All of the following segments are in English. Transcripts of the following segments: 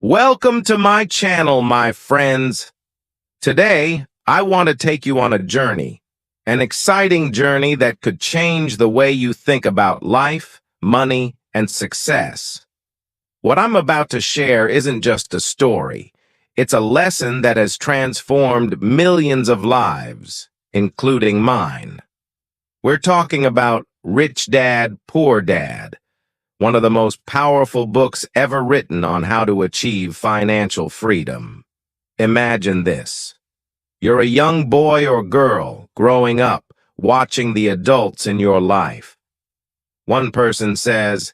Welcome to my channel, my friends. Today, I want to take you on a journey, an exciting journey that could change the way you think about life, money, and success. What I'm about to share isn't just a story. It's a lesson that has transformed millions of lives, including mine. We're talking about Rich Dad, Poor Dad, one of the most powerful books ever written on how to achieve financial freedom. Imagine this. You're a young boy or girl growing up, watching the adults in your life. One person says,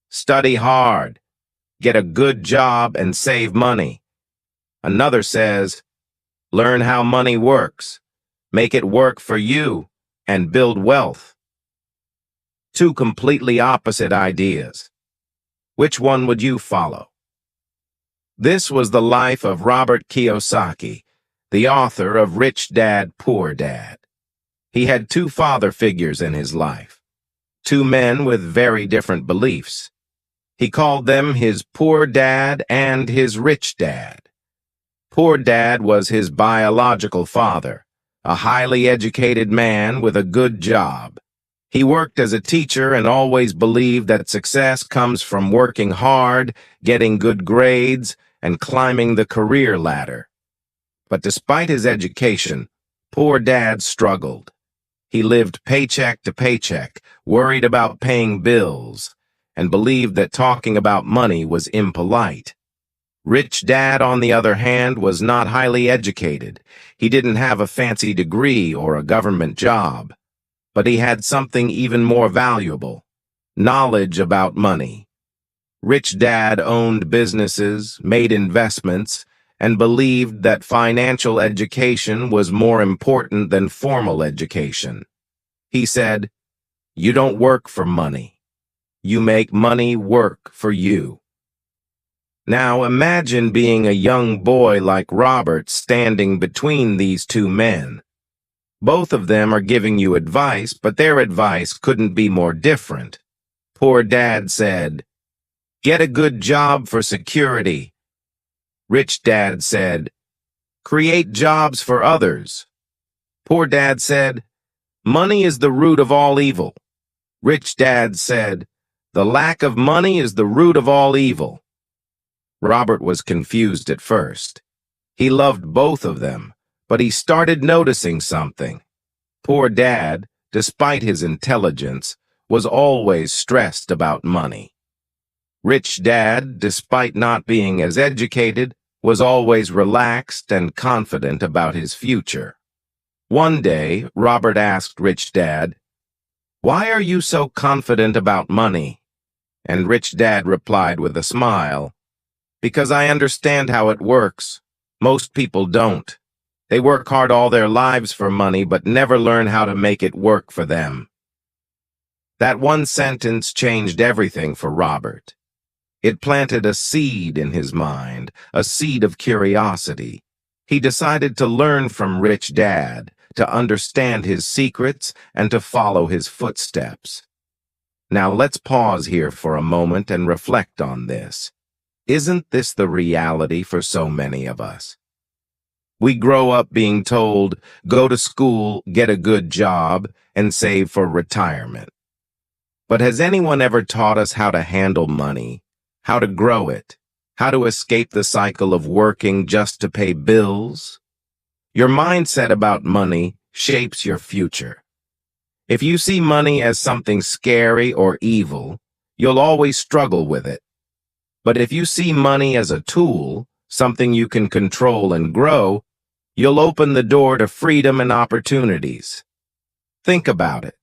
study hard, get a good job, and save money. Another says, learn how money works, make it work for you, and build wealth. Two completely opposite ideas. Which one would you follow? This was the life of Robert Kiyosaki, the author of Rich Dad, Poor Dad. He had two father figures in his life, two men with very different beliefs. He called them his poor dad and his rich dad. Poor Dad was his biological father, a highly educated man with a good job. He worked as a teacher and always believed that success comes from working hard, getting good grades, and climbing the career ladder. But despite his education, Poor Dad struggled. He lived paycheck to paycheck, worried about paying bills, and believed that talking about money was impolite. Rich Dad, on the other hand, was not highly educated. He didn't have a fancy degree or a government job. But he had something even more valuable, knowledge about money. Rich Dad owned businesses, made investments, and believed that financial education was more important than formal education. He said, "You don't work for money. You make money work for you." Now imagine being a young boy like Robert standing between these two men. Both of them are giving you advice, but their advice couldn't be more different. Poor Dad said, "Get a good job for security." Rich Dad said, "Create jobs for others." Poor Dad said, "Money is the root of all evil." Rich Dad said, "The lack of money is the root of all evil." Robert was confused at first. He loved both of them, but he started noticing something. Poor Dad, despite his intelligence, was always stressed about money. Rich Dad, despite not being as educated, was always relaxed and confident about his future. One day, Robert asked Rich Dad, "Why are you so confident about money?" And Rich Dad replied with a smile, "Because I understand how it works. Most people don't. They work hard all their lives for money, but never learn how to make it work for them." That one sentence changed everything for Robert. It planted a seed in his mind, a seed of curiosity. He decided to learn from Rich Dad, to understand his secrets, and to follow his footsteps. Now let's pause here for a moment and reflect on this. Isn't this the reality for so many of us? We grow up being told, go to school, get a good job, and save for retirement. But has anyone ever taught us how to handle money, how to grow it, how to escape the cycle of working just to pay bills? Your mindset about money shapes your future. If you see money as something scary or evil, you'll always struggle with it. But if you see money as a tool, something you can control and grow, you'll open the door to freedom and opportunities. Think about it.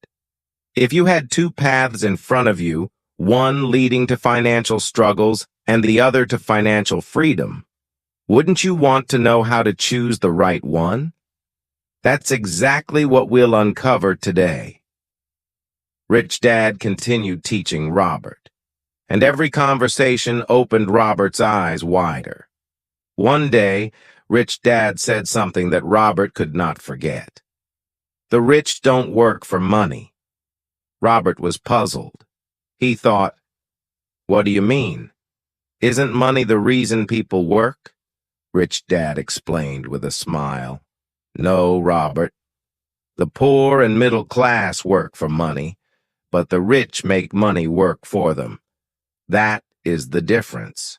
If you had two paths in front of you, one leading to financial struggles and the other to financial freedom, wouldn't you want to know how to choose the right one? That's exactly what we'll uncover today. Rich Dad continued teaching Robert, and every conversation opened Robert's eyes wider. One day, Rich Dad said something that Robert could not forget. "The rich don't work for money." Robert was puzzled. He thought, "What do you mean?" Isn't money the reason people work? Rich Dad explained with a smile. No, Robert. The poor and middle class work for money, but the rich make money work for them. That is the difference.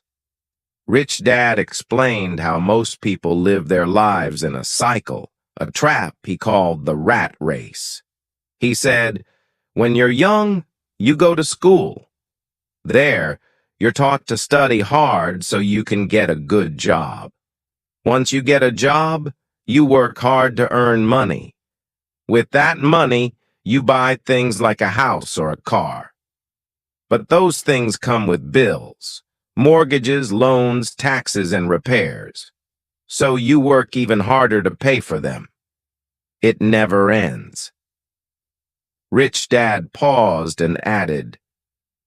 Rich Dad explained how most people live their lives in a cycle, a trap he called the rat race. He said, when you're young, you go to school. There, you're taught to study hard so you can get a good job. Once you get a job, you work hard to earn money. With that money, you buy things like a house or a car. But those things come with bills, mortgages, loans, taxes, and repairs. So you work even harder to pay for them. It never ends. Rich Dad paused and added,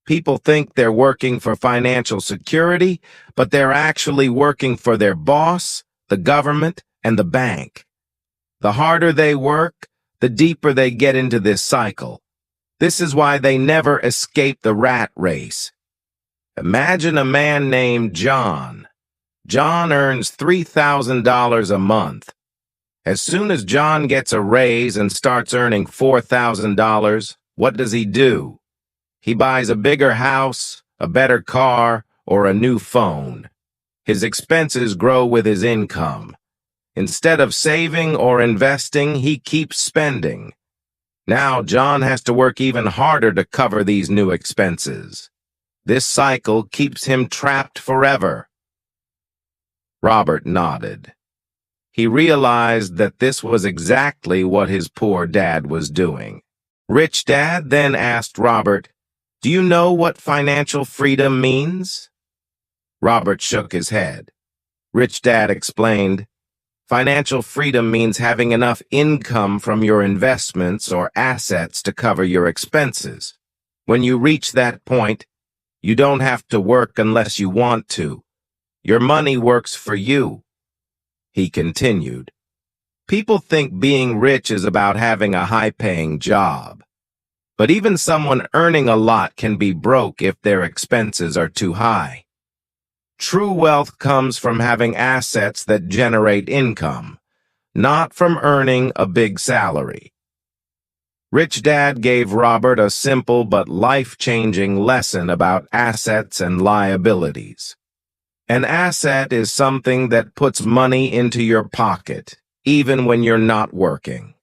people think they're working for financial security, but they're actually working for their boss, the government, and the bank. The harder they work, the deeper they get into this cycle. This is why they never escape the rat race. Imagine a man named John. John earns $3,000 a month. As soon as John gets a raise and starts earning $4,000, what does he do? He buys a bigger house, a better car, or a new phone. His expenses grow with his income. Instead of saving or investing, he keeps spending. Now John has to work even harder to cover these new expenses. This cycle keeps him trapped forever. Robert nodded. He realized that this was exactly what his poor dad was doing. Rich Dad then asked Robert, do you know what financial freedom means? Robert shook his head. Rich Dad explained, financial freedom means having enough income from your investments or assets to cover your expenses. When you reach that point, you don't have to work unless you want to. Your money works for you. He continued, people think being rich is about having a high-paying job. But even someone earning a lot can be broke if their expenses are too high. True wealth comes from having assets that generate income, not from earning a big salary. Rich Dad gave Robert a simple but life-changing lesson about assets and liabilities. An asset is something that puts money into your pocket, even when you're not working.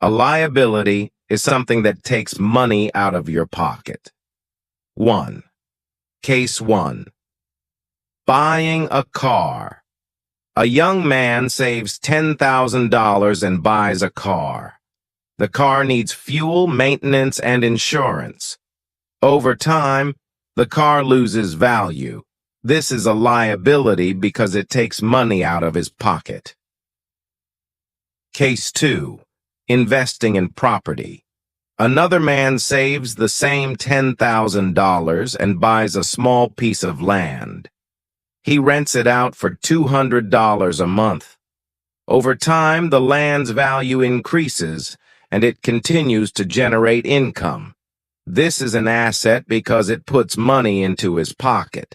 A liability is something that takes money out of your pocket. 1. Case 1. Buying a car. A young man saves $10,000 and buys a car. The car needs fuel, maintenance, and insurance. Over time, the car loses value. This is a liability because it takes money out of his pocket. Case 2. Investing in property. Another man saves the same $10,000 and buys a small piece of land. He rents it out for $200 a month. Over time, the land's value increases, and it continues to generate income. This is an asset because it puts money into his pocket.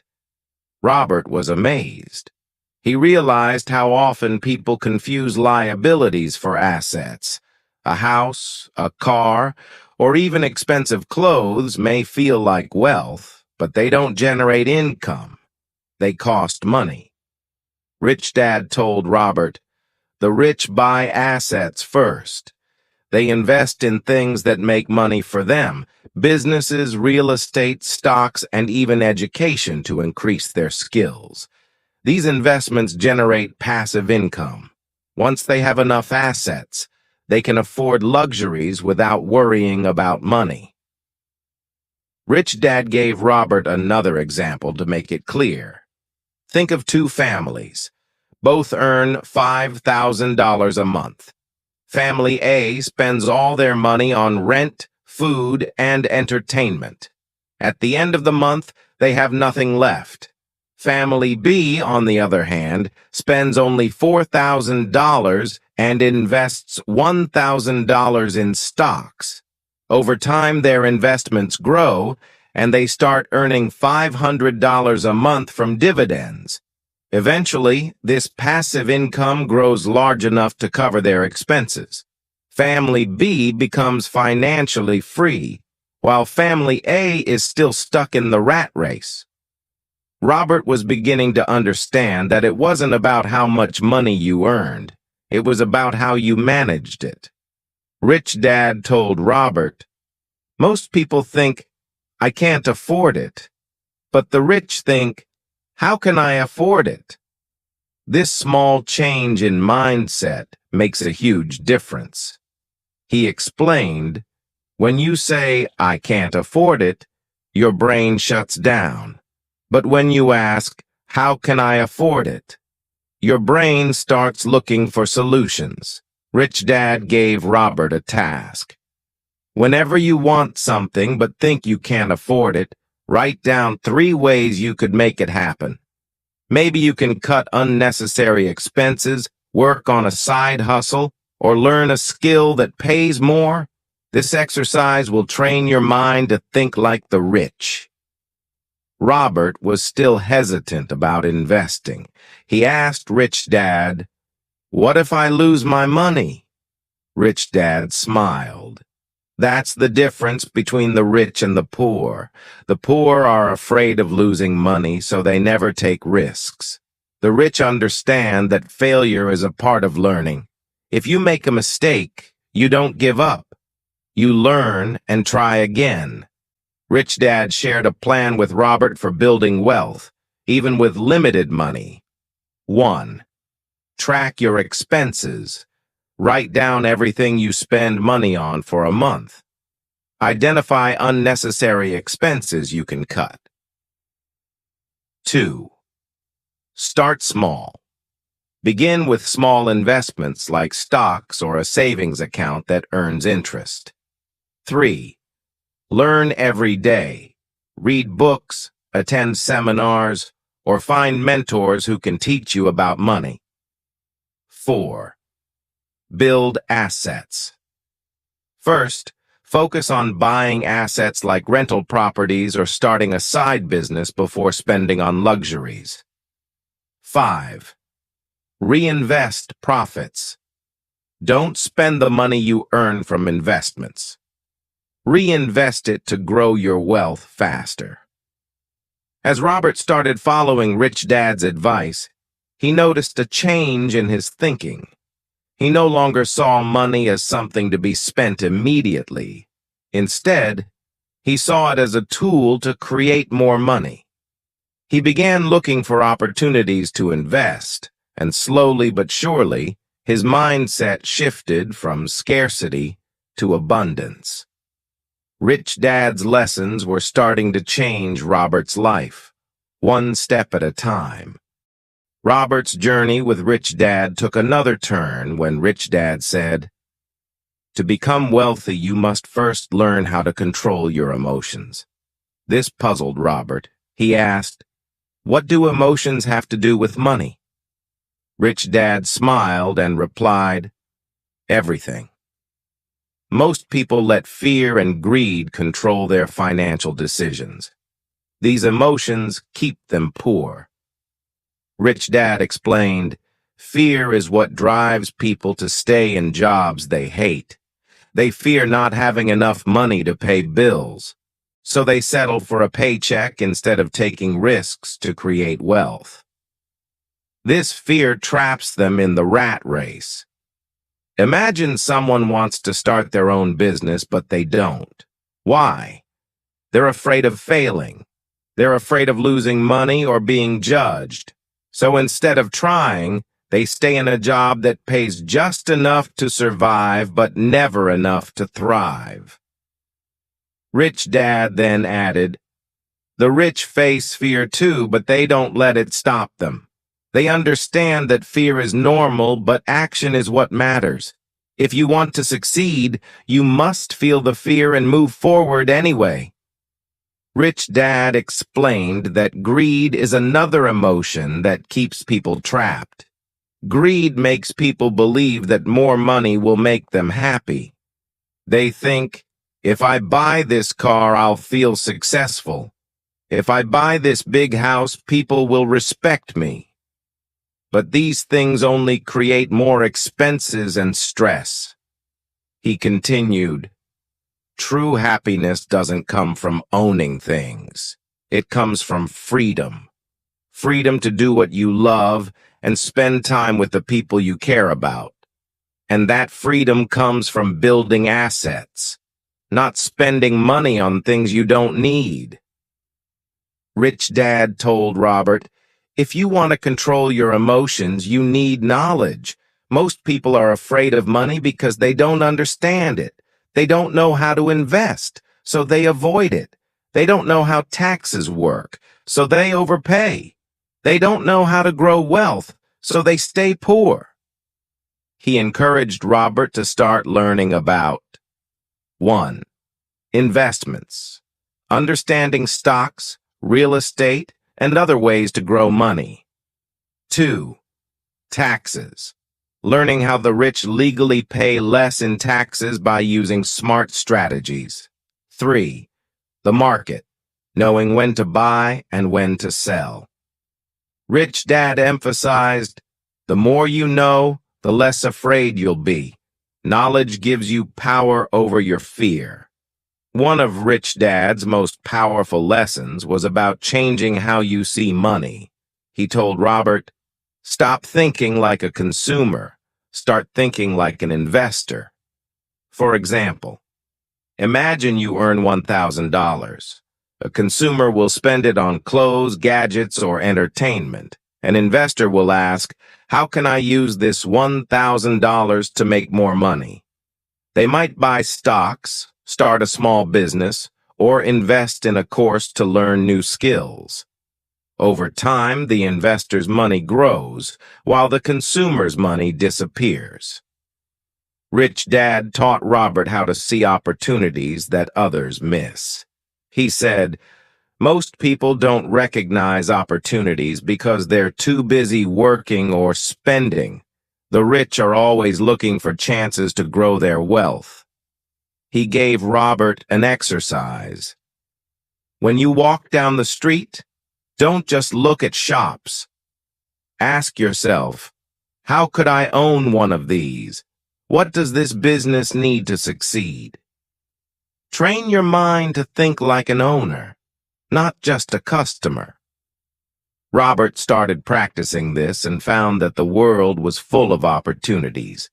Robert was amazed. He realized how often people confuse liabilities for assets. A house, a car, or even expensive clothes may feel like wealth, but they don't generate income. They cost money. Rich Dad told Robert, the rich buy assets first. They invest in things that make money for them, businesses, real estate, stocks, and even education to increase their skills. These investments generate passive income. Once they have enough assets, they can afford luxuries without worrying about money. Rich Dad gave Robert another example to make it clear. Think of two families. Both earn $5,000 a month. Family A spends all their money on rent, food, and entertainment. At the end of the month, they have nothing left. Family B, on the other hand, spends only $4,000 and invests $1,000 in stocks. Over time, their investments grow, and they start earning $500 a month from dividends. Eventually, this passive income grows large enough to cover their expenses. Family B becomes financially free, while Family A is still stuck in the rat race. Robert was beginning to understand that it wasn't about how much money you earned. It was about how you managed it. Rich Dad told Robert, "Most people think, I can't afford it. But the rich think, how can I afford it?" This small change in mindset makes a huge difference. He explained, when you say, I can't afford it, your brain shuts down. But when you ask, how can I afford it? Your brain starts looking for solutions. Rich Dad gave Robert a task. Whenever you want something but think you can't afford it, write down 3 ways you could make it happen. Maybe you can cut unnecessary expenses, work on a side hustle, or learn a skill that pays more. This exercise will train your mind to think like the rich. Robert was still hesitant about investing. He asked Rich Dad, "What if I lose my money?" Rich Dad smiled. That's the difference between the rich and the poor. The poor are afraid of losing money, so they never take risks. The rich understand that failure is a part of learning. If you make a mistake, you don't give up. You learn and try again. Rich Dad shared a plan with Robert for building wealth, even with limited money. 1. Track your expenses. Write down everything you spend money on for a month. Identify unnecessary expenses you can cut. 2. Start small. Begin with small investments like stocks or a savings account that earns interest. 3. Learn every day. Read books, attend seminars, or find mentors who can teach you about money. 4. Build assets. First, focus on buying assets like rental properties or starting a side business before spending on luxuries. 5. Reinvest profits. Don't spend the money you earn from investments. Reinvest it to grow your wealth faster. As Robert started following Rich Dad's advice, he noticed a change in his thinking. He no longer saw money as something to be spent immediately. Instead, he saw it as a tool to create more money. He began looking for opportunities to invest, and slowly but surely, his mindset shifted from scarcity to abundance. Rich Dad's lessons were starting to change Robert's life, one step at a time. Robert's journey with Rich Dad took another turn when Rich Dad said, "To become wealthy, you must first learn how to control your emotions." This puzzled Robert. He asked, "What do emotions have to do with money?" Rich Dad smiled and replied, "Everything." Most people let fear and greed control their financial decisions. These emotions keep them poor. Rich Dad explained, fear is what drives people to stay in jobs they hate. They fear not having enough money to pay bills, so they settle for a paycheck instead of taking risks to create wealth. This fear traps them in the rat race. Imagine someone wants to start their own business, but they don't. Why? They're afraid of failing. They're afraid of losing money or being judged. So instead of trying, they stay in a job that pays just enough to survive, but never enough to thrive. Rich Dad then added, "The rich face fear too, but they don't let it stop them. They understand that fear is normal, but action is what matters. If you want to succeed, you must feel the fear and move forward anyway." Rich Dad explained that greed is another emotion that keeps people trapped. Greed makes people believe that more money will make them happy. They think, If I buy this car, I'll feel successful. If I buy this big house, people will respect me. But these things only create more expenses and stress. He continued, true happiness doesn't come from owning things. It comes from freedom. Freedom to do what you love and spend time with the people you care about. And that freedom comes from building assets, not spending money on things you don't need. Rich Dad told Robert, if you want to control your emotions, you need knowledge. Most people are afraid of money because they don't understand it. They don't know how to invest, so they avoid it. They don't know how taxes work, so they overpay. They don't know how to grow wealth, so they stay poor. He encouraged Robert to start learning about 1. Investments, understanding stocks, real estate, and other ways to grow money. 2. Taxes, learning how the rich legally pay less in taxes by using smart strategies. 3. The market, knowing when to buy and when to sell. Rich Dad emphasized, the more you know, the less afraid you'll be. Knowledge gives you power over your fear. One of Rich Dad's most powerful lessons was about changing how you see money. He told Robert, stop thinking like a consumer. Start thinking like an investor. For example, imagine you earn $1,000. A consumer will spend it on clothes, gadgets, or entertainment. An investor will ask, how can I use this $1,000 to make more money? They might buy stocks, start a small business, or invest in a course to learn new skills. Over time, the investor's money grows, while the consumer's money disappears. Rich Dad taught Robert how to see opportunities that others miss. He said, most people don't recognize opportunities because they're too busy working or spending. The rich are always looking for chances to grow their wealth. He gave Robert an exercise. When you walk down the street, don't just look at shops. Ask yourself, how could I own one of these? What does this business need to succeed? Train your mind to think like an owner, not just a customer. Robert started practicing this and found that the world was full of opportunities.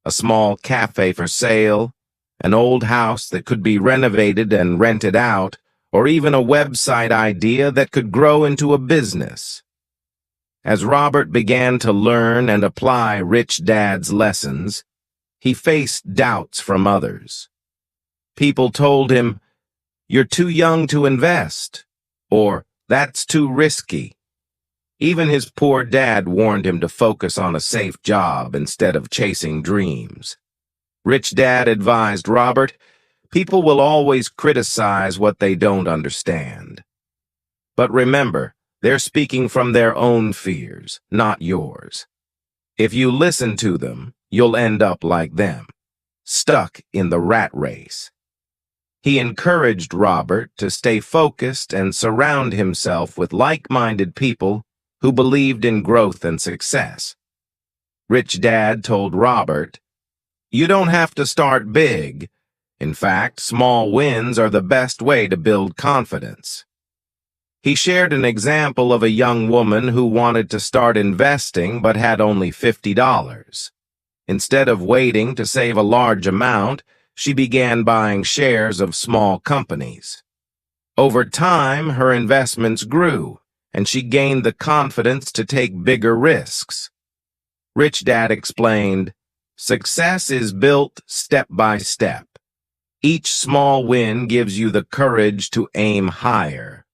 A small cafe for sale, an old house that could be renovated and rented out, or even a website idea that could grow into a business. As Robert began to learn and apply Rich Dad's lessons, he faced doubts from others. People told him, you're too young to invest, or that's too risky. Even his poor dad warned him to focus on a safe job instead of chasing dreams. Rich Dad advised Robert, people will always criticize what they don't understand. But remember, they're speaking from their own fears, not yours. If you listen to them, you'll end up like them, stuck in the rat race. He encouraged Robert to stay focused and surround himself with like-minded people who believed in growth and success. Rich Dad told Robert, you don't have to start big. In fact, small wins are the best way to build confidence. He shared an example of a young woman who wanted to start investing but had only $50. Instead of waiting to save a large amount, she began buying shares of small companies. Over time, her investments grew, and she gained the confidence to take bigger risks. Rich Dad explained, success is built step by step. Each small win gives you the courage to aim higher.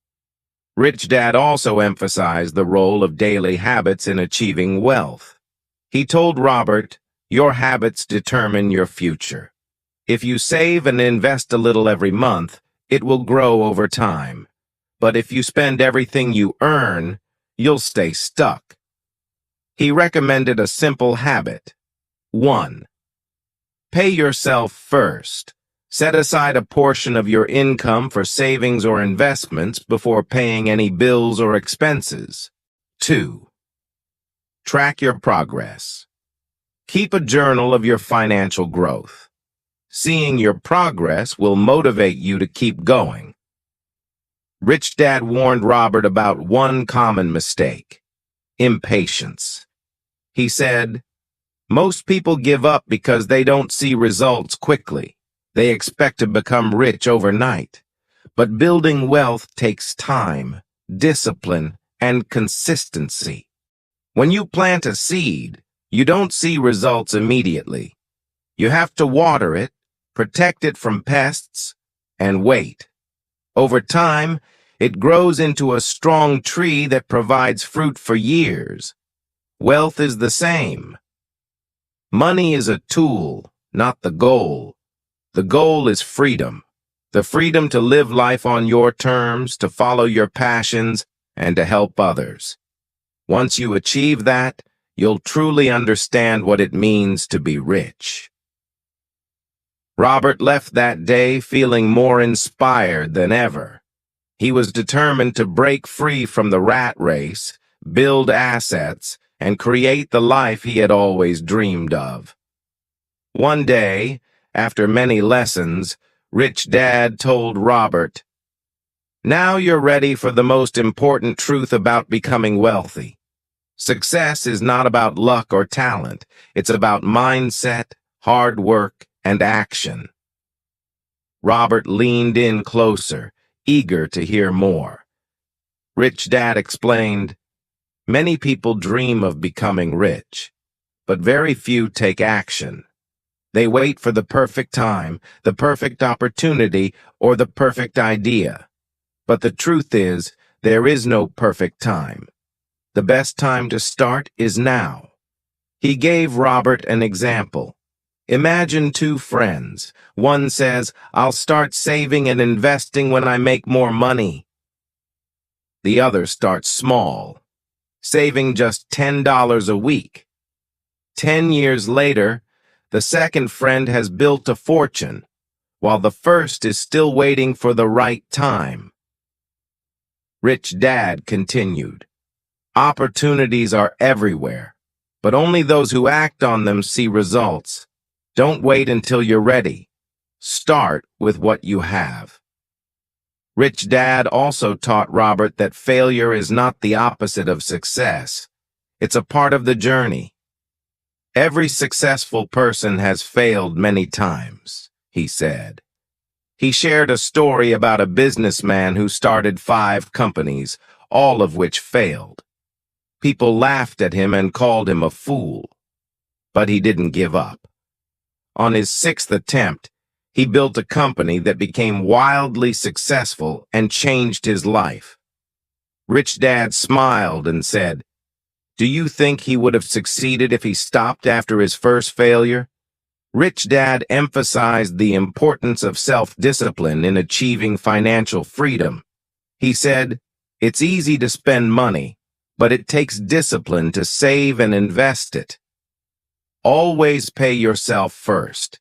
Rich Dad also emphasized the role of daily habits in achieving wealth. He told Robert, your habits determine your future. If you save and invest a little every month, it will grow over time. But if you spend everything you earn, you'll stay stuck. He recommended a simple habit. 1. Pay yourself first. Set aside a portion of your income for savings or investments before paying any bills or expenses. 2. Track your progress. Keep a journal of your financial growth. Seeing your progress will motivate you to keep going. Rich Dad warned Robert about one common mistake: impatience. He said, "Most people give up because they don't see results quickly. They expect to become rich overnight. But building wealth takes time, discipline, and consistency. When you plant a seed, you don't see results immediately. You have to water it, protect it from pests, and wait. Over time, it grows into a strong tree that provides fruit for years. Wealth is the same. Money is a tool, not the goal. The goal is freedom. The freedom to live life on your terms, to follow your passions, and to help others. Once you achieve that, you'll truly understand what it means to be rich." Robert left that day feeling more inspired than ever. He was determined to break free from the rat race, build assets, and create the life he had always dreamed of. One day, after many lessons, Rich Dad told Robert, "Now you're ready for the most important truth about becoming wealthy. Success is not about luck or talent. It's about mindset, hard work, and action." Robert leaned in closer, eager to hear more. Rich Dad explained, "Many people dream of becoming rich, but very few take action. They wait for the perfect time, the perfect opportunity, or the perfect idea. But the truth is, there is no perfect time. The best time to start is now." He gave Robert an example. Imagine two friends. One says, "I'll start saving and investing when I make more money." The other starts small, saving just $10 a week. 10 years later, the second friend has built a fortune, while the first is still waiting for the right time. Rich Dad continued, "Opportunities are everywhere, but only those who act on them see results. Don't wait until you're ready. Start with what you have." Rich Dad also taught Robert that failure is not the opposite of success. It's a part of the journey. "Every successful person has failed many times," he said. He shared a story about a businessman who started 5 companies, all of which failed. People laughed at him and called him a fool. But he didn't give up. On his 6th attempt, he built a company that became wildly successful and changed his life. Rich Dad smiled and said, "Do you think he would have succeeded if he stopped after his first failure?" Rich Dad emphasized the importance of self-discipline in achieving financial freedom. He said, "It's easy to spend money, but it takes discipline to save and invest it. Always pay yourself first.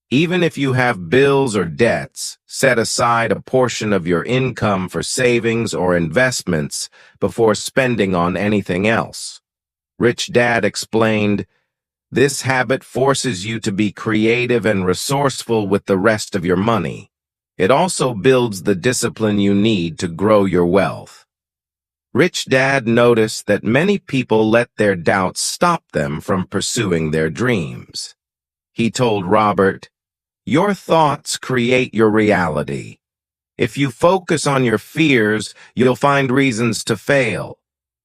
Even if you have bills or debts, set aside a portion of your income for savings or investments before spending on anything else." Rich Dad explained, "This habit forces you to be creative and resourceful with the rest of your money. It also builds the discipline you need to grow your wealth." Rich Dad noticed that many people let their doubts stop them from pursuing their dreams. He told Robert, "Your thoughts create your reality. If you focus on your fears, you'll find reasons to fail.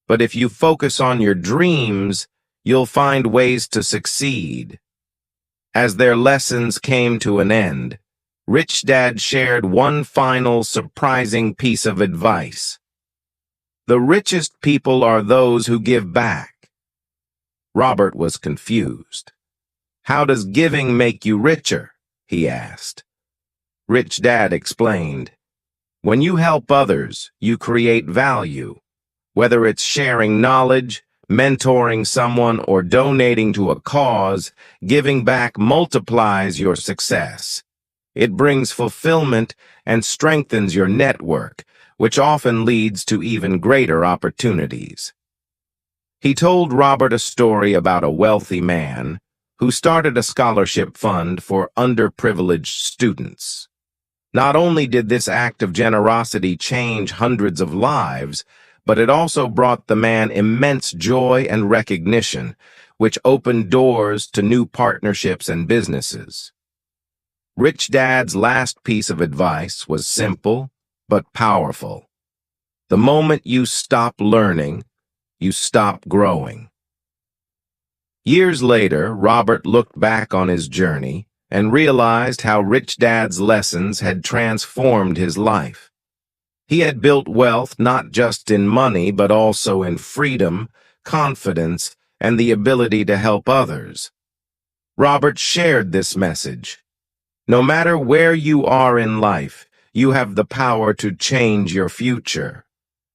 But if you focus on your dreams, you'll find ways to succeed." As their lessons came to an end, Rich Dad shared one final surprising piece of advice. "The richest people are those who give back." Robert was confused. "How does giving make you richer?" he asked. Rich Dad explained, "When you help others, you create value. Whether it's sharing knowledge, mentoring someone, or donating to a cause, giving back multiplies your success. It brings fulfillment and strengthens your network, which often leads to even greater opportunities. He told Robert a story about a wealthy man who started a scholarship fund for underprivileged students. Not only did this act of generosity change hundreds of lives, but it also brought the man immense joy and recognition, which opened doors to new partnerships and businesses. Rich Dad's last piece of advice was simple but powerful. The moment you stop learning, you stop growing. Years later, Robert looked back on his journey and realized how Rich Dad's lessons had transformed his life. He had built wealth not just in money, but also in freedom, confidence, and the ability to help others. Robert shared this message. No matter where you are in life, you have the power to change your future.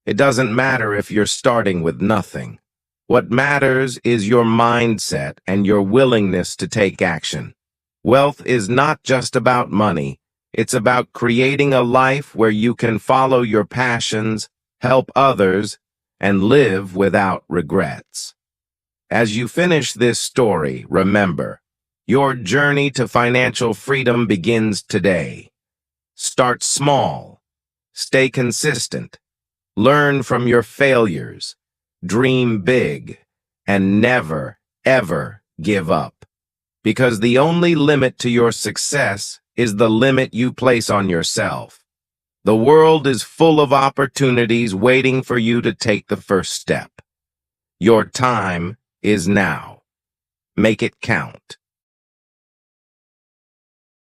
It doesn't matter if you're starting with nothing. What matters is your mindset and your willingness to take action. Wealth is not just about money. It's about creating a life where you can follow your passions, help others, and live without regrets. As you finish this story, remember, your journey to financial freedom begins today. Start small. Stay consistent. Learn from your failures. Dream big. And never, ever give up. Because the only limit to your success is the limit you place on yourself. The world is full of opportunities waiting for you to take the first step. Your time is now. Make it count.